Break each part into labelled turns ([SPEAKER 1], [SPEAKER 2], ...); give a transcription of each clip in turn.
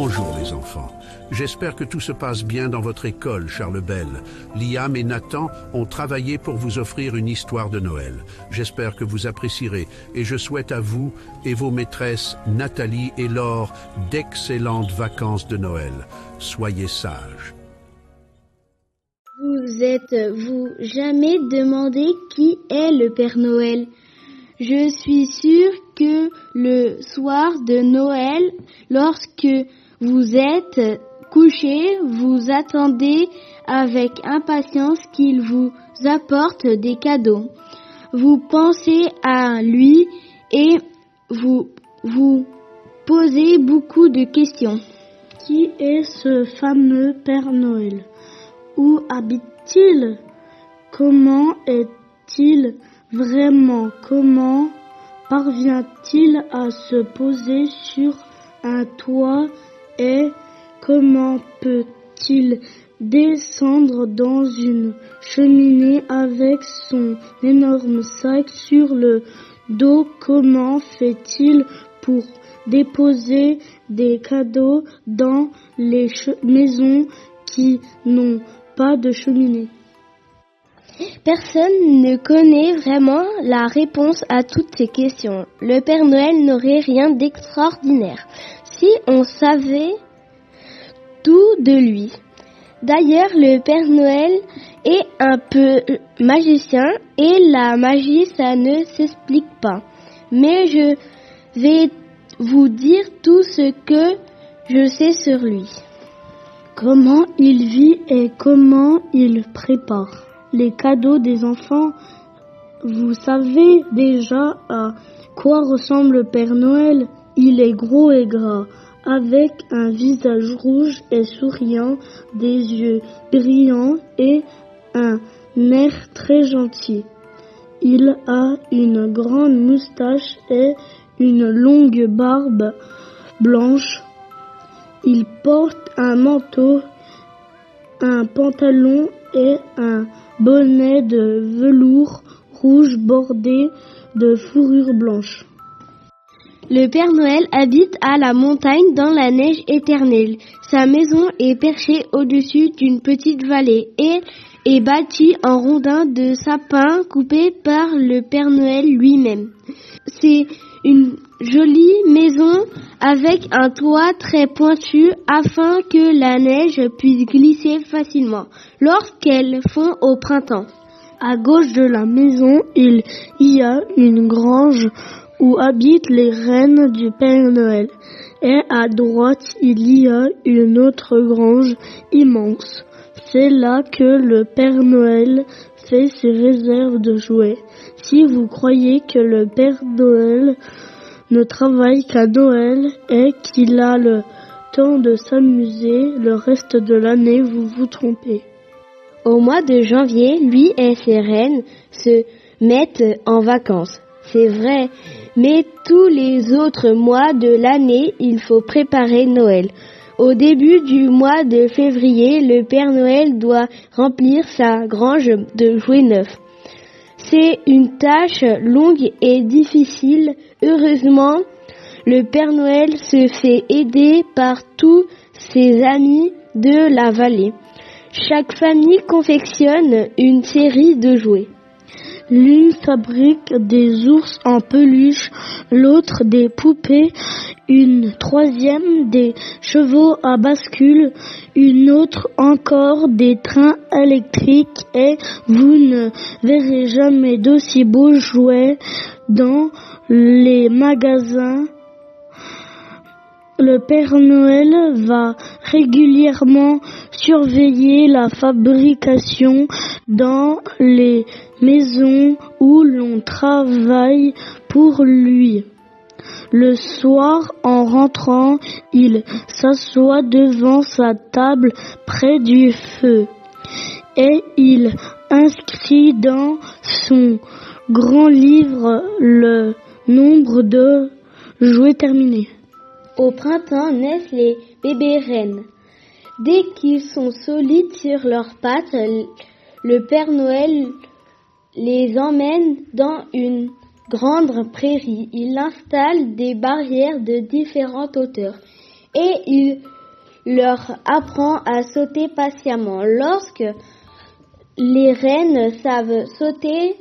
[SPEAKER 1] Bonjour les enfants. J'espère que tout se passe bien dans votre école, Charles Bell. Liam et Nathan ont travaillé pour vous offrir une histoire de Noël. J'espère que vous apprécierez et je souhaite à vous et vos maîtresses Nathalie et Laure d'excellentes vacances de Noël. Soyez sages.
[SPEAKER 2] Vous êtes-vous jamais demandé qui est le Père Noël ? Je suis sûre que le soir de Noël, lorsque vous êtes couché, vous attendez avec impatience qu'il vous apporte des cadeaux. Vous pensez à lui et vous posez beaucoup de questions.
[SPEAKER 3] Qui est ce fameux Père Noël ? Où habite-t-il ? Comment est-il vraiment ? Comment parvient-il à se poser sur un toit et comment peut-il descendre dans une cheminée avec son énorme sac sur le dos ? Comment fait-il pour déposer des cadeaux dans les maisons qui n'ont pas de cheminée ?
[SPEAKER 2] Personne ne connaît vraiment la réponse à toutes ces questions. Le Père Noël n'aurait rien d'extraordinaire si on savait tout de lui. D'ailleurs, le Père Noël est un peu magicien et la magie, ça ne s'explique pas. Mais je vais vous dire tout ce que je sais sur lui.
[SPEAKER 3] Comment il vit et comment il prépare les cadeaux des enfants. Vous savez déjà à quoi ressemble le Père Noël ? Il est gros et gras, avec un visage rouge et souriant, des yeux brillants et un air très gentil. Il a une grande moustache et une longue barbe blanche. Il porte un manteau, un pantalon et un bonnet de velours rouge bordé de fourrure blanche.
[SPEAKER 2] Le Père Noël habite à la montagne dans la neige éternelle. Sa maison est perchée au-dessus d'une petite vallée et est bâtie en rondins de sapin coupés par le Père Noël lui-même. C'est une jolie maison avec un toit très pointu afin que la neige puisse glisser facilement lorsqu'elle fond au printemps.
[SPEAKER 3] À gauche de la maison, il y a une grange où habitent les reines du Père Noël. Et à droite, il y a une autre grange immense. C'est là que le Père Noël fait ses réserves de jouets. Si vous croyez que le Père Noël ne travaille qu'à Noël et qu'il a le temps de s'amuser le reste de l'année, vous vous trompez.
[SPEAKER 2] Au mois de janvier, lui et ses reines se mettent en vacances. C'est vrai, mais tous les autres mois de l'année, il faut préparer Noël. Au début du mois de février, le Père Noël doit remplir sa grange de jouets neufs. C'est une tâche longue et difficile. Heureusement, le Père Noël se fait aider par tous ses amis de la vallée. Chaque famille confectionne une série de jouets.
[SPEAKER 3] L'une fabrique des ours en peluche, l'autre des poupées, une troisième des chevaux à bascule, une autre encore des trains électriques et vous ne verrez jamais d'aussi beaux jouets dans les magasins. Le Père Noël va régulièrement surveiller la fabrication dans les maisons où l'on travaille pour lui. Le soir, en rentrant, il s'assoit devant sa table près du feu et il inscrit dans son grand livre le nombre de jouets terminés.
[SPEAKER 2] Au printemps naissent les bébés reines. Dès qu'ils sont solides sur leurs pattes, le Père Noël les emmène dans une grande prairie. Il installe des barrières de différentes hauteurs et il leur apprend à sauter patiemment. Lorsque les rennes savent sauter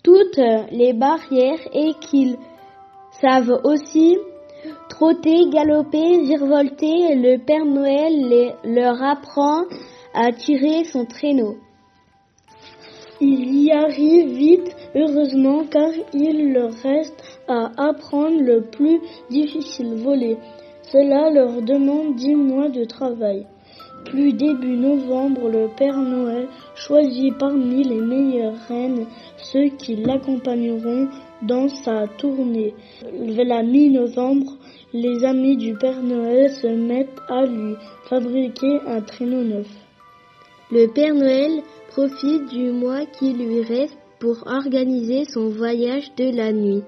[SPEAKER 2] toutes les barrières et qu'ils savent aussi trotter, galoper, virevolter, le Père Noël leur apprend à tirer son traîneau.
[SPEAKER 3] Il y arrive vite, heureusement, car il leur reste à apprendre le plus difficile, voler. Cela leur demande 10 mois de travail. Puis début novembre, le Père Noël choisit parmi les meilleures reines ceux qui l'accompagneront dans sa tournée. Vers la mi-novembre, les amis du Père Noël se mettent à lui fabriquer un traîneau neuf.
[SPEAKER 2] Le Père Noël profite du mois qui lui reste pour organiser son voyage de la nuit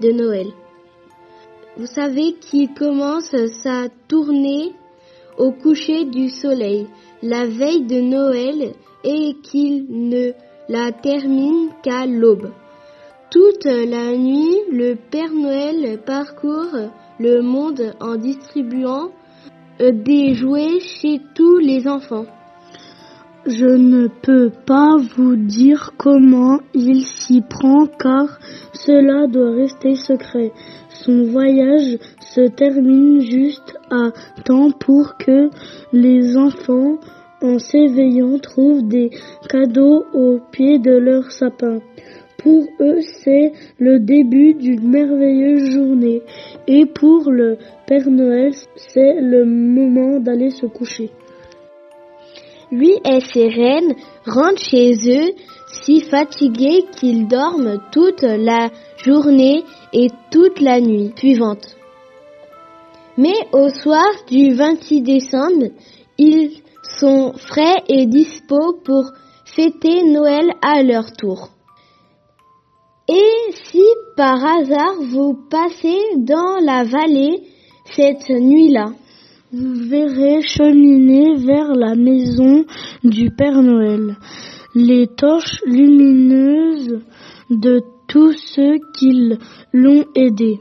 [SPEAKER 2] de Noël. Vous savez qu'il commence sa tournée au coucher du soleil, la veille de Noël, et qu'il ne la termine qu'à l'aube. Toute la nuit, le Père Noël parcourt le monde en distribuant des jouets chez tous les enfants.
[SPEAKER 3] Je ne peux pas vous dire comment il s'y prend car cela doit rester secret. Son voyage se termine juste à temps pour que les enfants, en s'éveillant, trouvent des cadeaux au pied de leur sapin. Pour eux, c'est le début d'une merveilleuse journée. Et pour le Père Noël, c'est le moment d'aller se coucher.
[SPEAKER 2] Lui et ses reines rentrent chez eux si fatigués qu'ils dorment toute la journée et toute la nuit suivante. Mais au soir du 26 décembre, ils sont frais et dispos pour fêter Noël à leur tour. Et si par hasard vous passez dans la vallée cette nuit-là,
[SPEAKER 3] vous verrez cheminer vers la maison du Père Noël les torches lumineuses de tous ceux qui l'ont aidé.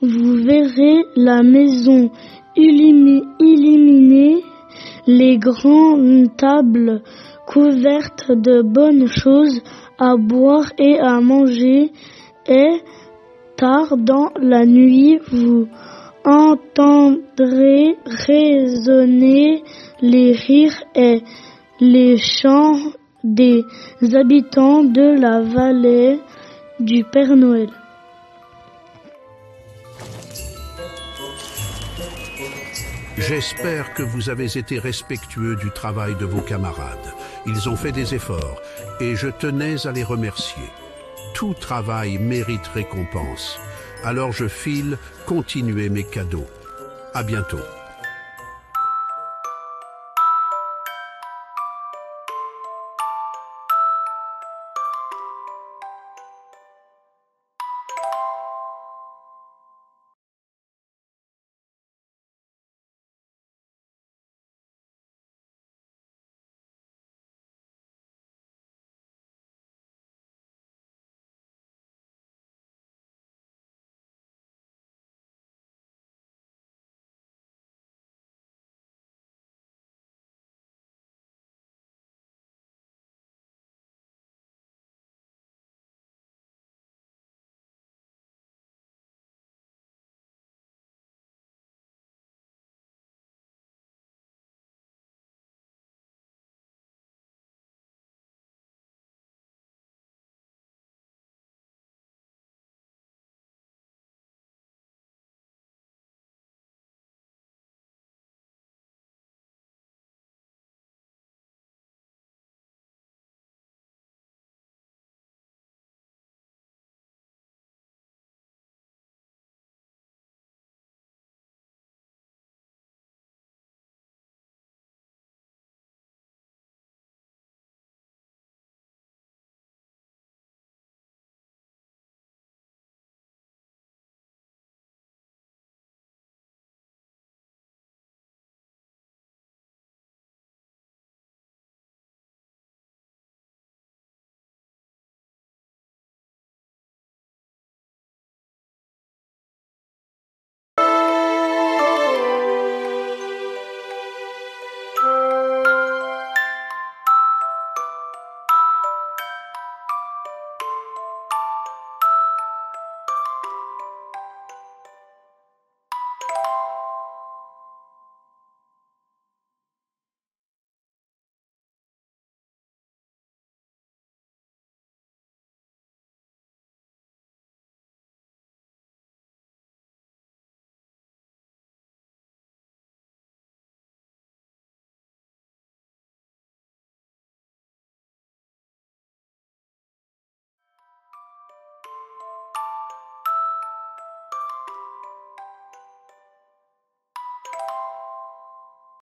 [SPEAKER 3] Vous verrez la maison illuminée, les grandes tables couvertes de bonnes choses à boire et à manger, et tard dans la nuit, vous entendrez résonner les rires et les chants des habitants de la vallée du Père Noël.
[SPEAKER 1] J'espère que vous avez été respectueux du travail de vos camarades. Ils ont fait des efforts et je tenais à les remercier. Tout travail mérite récompense. Alors je file continuer mes cadeaux. À bientôt.